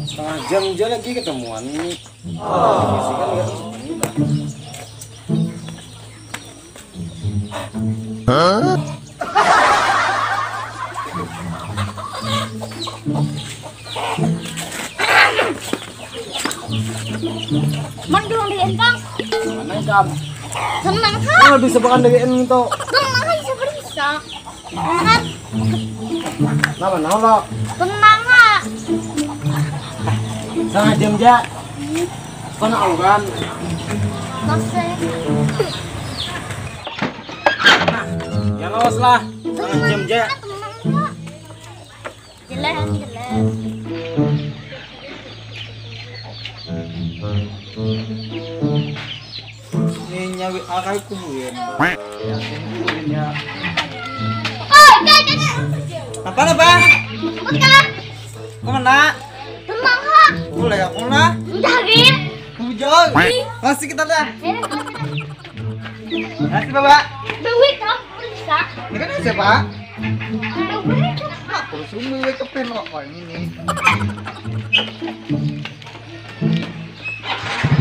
Setengah jam aja lagi ketemuan ini. Kan nggak udah. Hah? Mandung di Bang. Mana jam? Tenang ha. Kalau bisa bahkan dari itu. Tenang ha bisa. Tenang. Nama nama. Tenang ha. Setengah jam aja. Kau nak kan? Masih. Ya awas lah. Setengah jam aja. Jelas, jelas. Ini nyawi akai kuburin. Ya, kuburin ya. Oh, jangan. Apa? Betul. Kemana? Tenang ha. Boleh ya, kemana? Jarin. Hujan. Masih kita dah. Masih bapak. Duit kau bisa. Ini kan siapa? Duit. Aku suruh ke pen kok ini.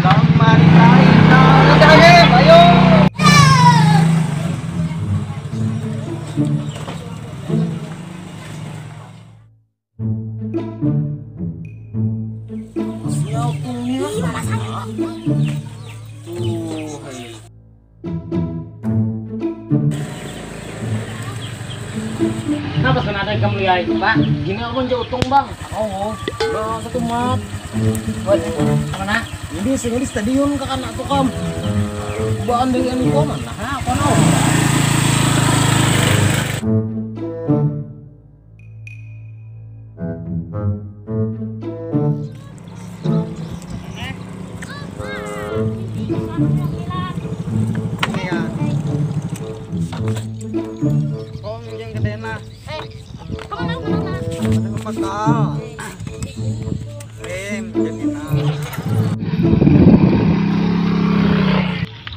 Selamat hari raya, ayo. Kenapa senada kamu ya itu Pak? Gini aku jauh utang Bang. Oh, satu mat. Buat mana? Ini di stadion ke anak tuh kam. Bukan dengan itu mana? Apa no?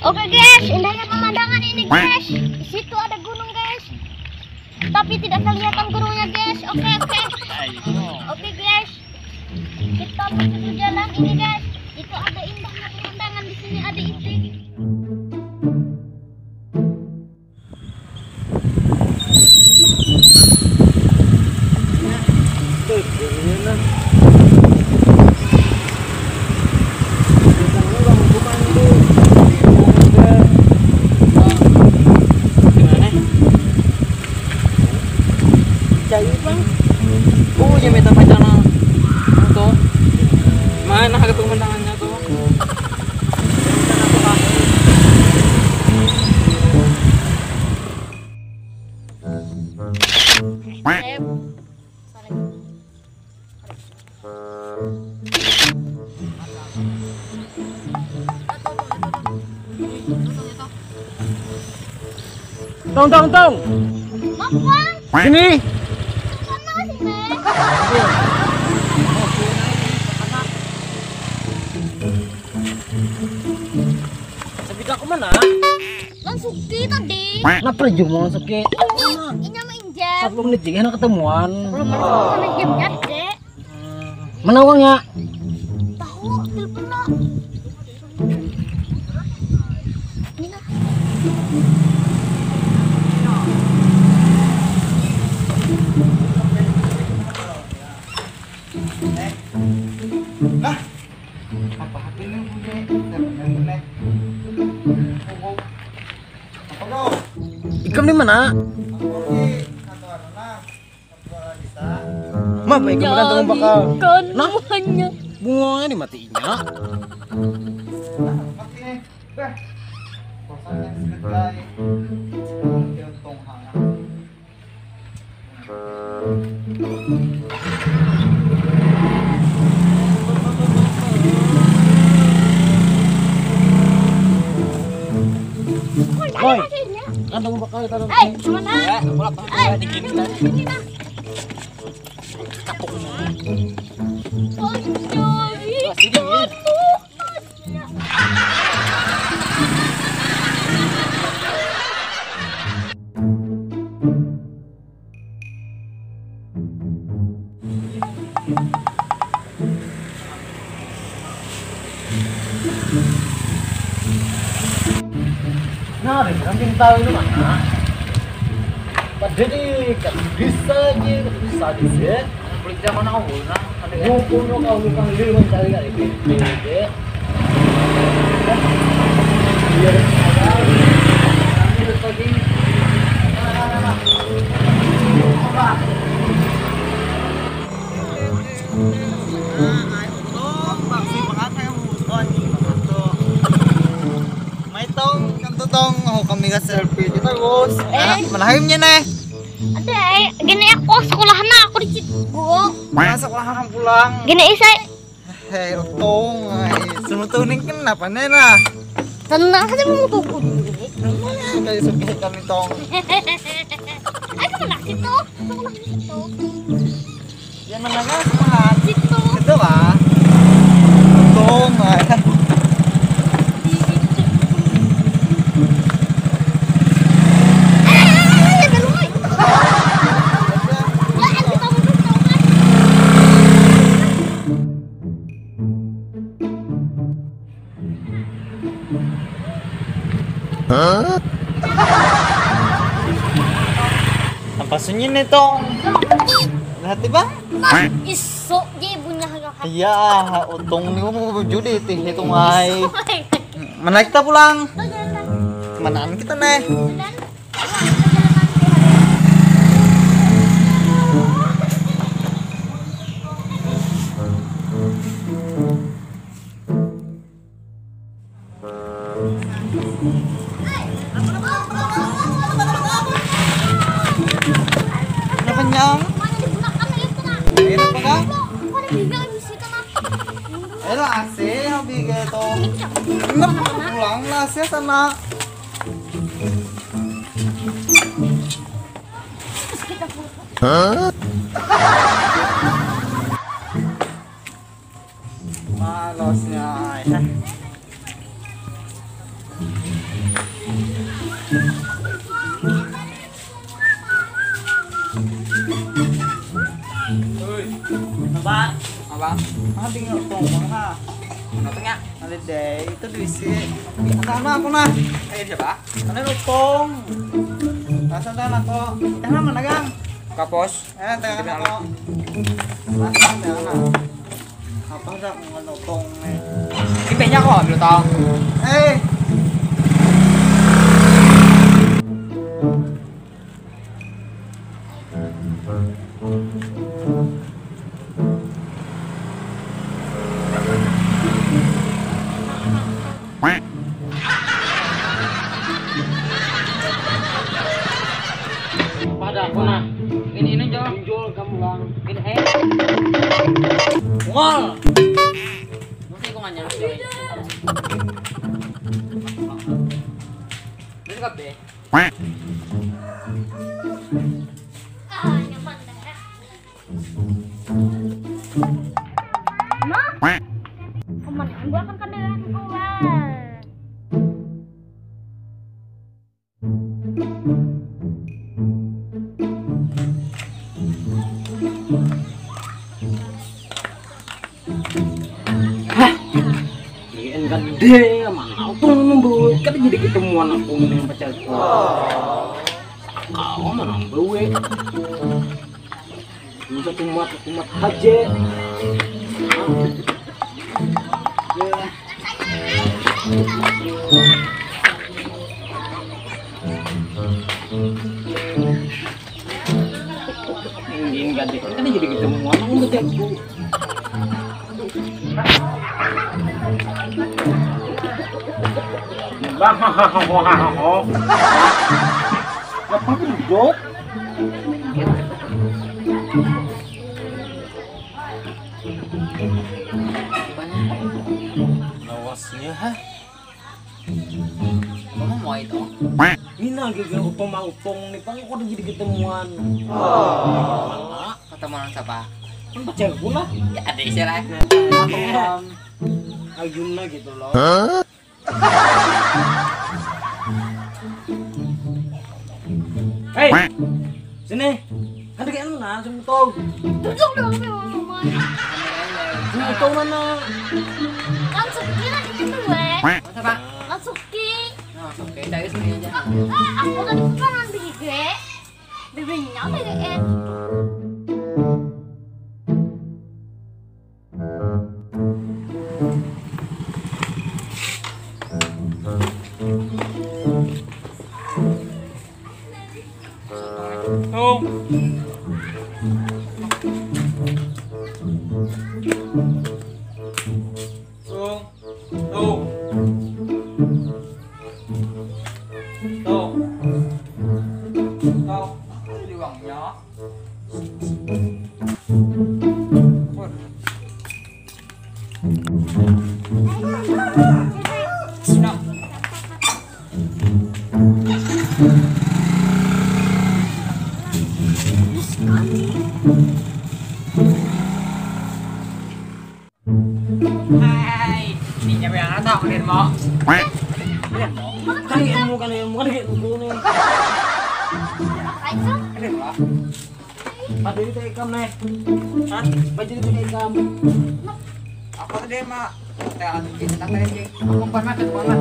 Oke guys, indahnya pemandangan ini guys. Di situ ada gunung guys. Tapi tidak kelihatan gunungnya guys. Oke. Oke guys. Kita menuju jalan ini guys. Itu ada indahnya pemandangan di sini ada itu. Mana harga pemandangannya tuh? Tong. Mampang. Sini. Sana sini. Sabida ko man Langsung kita tadi. Naprejo mo sakit. Ini sama Injam. 10 menit juga na ketemuan. Sama Injamnya dek. Menawang ya. Tahu telepon nak. Ini nak. Lah. Apa hatinya punya? Ikam di mana? Mah, baik kemudian tolong bakal. Nah, bunganya dimatiinnya. Boy, kantong bakal taruh. Mana? Ya, mulak dikit. Ini nak. Kapok. Sige, Nah, kambing tahu itu mana? Padahal kan bisa aja, bisa aja. kulit zaman aku nah. Ngumpul lo kau bukan diri mencari kali ini. Biar ada. Ini lagi. Kami ka selfie dito, boss. Eh. Manahim niya na. Ada gini ako sekolah na ako di situ. Masuk lah kang pulang. Gini isay. Hei, utong. Sumutuning kenapa nena? Tenang saja mau tuku. Kayak suka kami tong. Aku mana situ? Sekolah di situ. Yan mana nga semangat. Situ. Ito ah. Utong. Apa sunyi nih tong? Lihat ba? Iso je punya harga. Iya, utong nih mau judi tih hitung ay. Mana kita pulang? Manaan kita nih? Kenapa nyang? Ayo apa kah? Ayo AC hobi gitu. Enggak pulang lah AC sana. Malosnya. Apa? Abang, tinggal tong ha. Notnya. Ada deh, itu diisi. Sana aku nah. Siapa? Ano lutong? Nasaan tayo na ko? Tara man nagang. Kapos. Tayo na ko. Nasaan tayo na? Apa dah mga lutong eh. Kipenya ko, lutong. Eh! Pada aku nah. Ini jual. Jual kamu lang. Ini Wal. Nanti ko nganya. Ini kape. Ah, nyaman dah ya. Ma? Kemana? Gua akan kendaraan keluar. Gede, mana aku nunggu, kan jadi ketemuan aku dengan pacarku. Kau mana nunggu? Bisa kumat aja. Ini gede, kan jadi ketemuan aku pacarku. Apa duduk? Lawasnya ha. Kamu mau itu? Ini lagi gak upong nih, Bang. Kok udah jadi ketemuan? Mana? Ketemuan siapa? Kan baca pula. Ya ada istilah. Ayunnya gitu loh. Hei, sini. Kan kayak lu nah, semutong. Duduk dong, Mama. Semutong mana? Langsung kira di situ, weh. Masa Pak? Langsung ki. Nah, oke, cari sini aja. Aku tadi kan bige. Bibirnya bige. Tung. Tung. Tung. Tung. Tung. Đi bằng nhỏ. Nào. Hai, ini nyampe yang tahu kalian mau. Kan ilmu kan ilmu nih. Ayo. Kalian mau. Baju itu ikam nih. Hah? Baju itu ikam. Apa tadi mak? Tengah kita tanya aja. Kumpan mak, kumpan mak.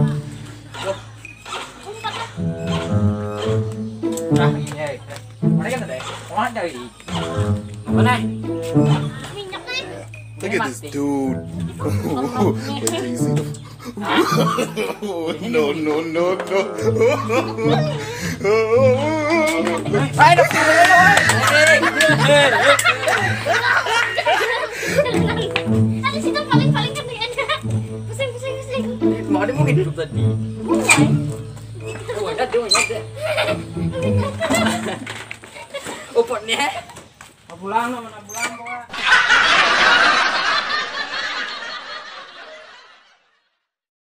Nah, ini. Mana kan tadi? Mana dari? Mana? Minyak nih. Look at this dude. Wait till you see the. No, no, no, no. Ayo, Tadi situ paling kan dia. Pusing. mau dia mungkin hidup tadi. Mulai. Oh, ada. Upotnya. Pulang, mana pulang,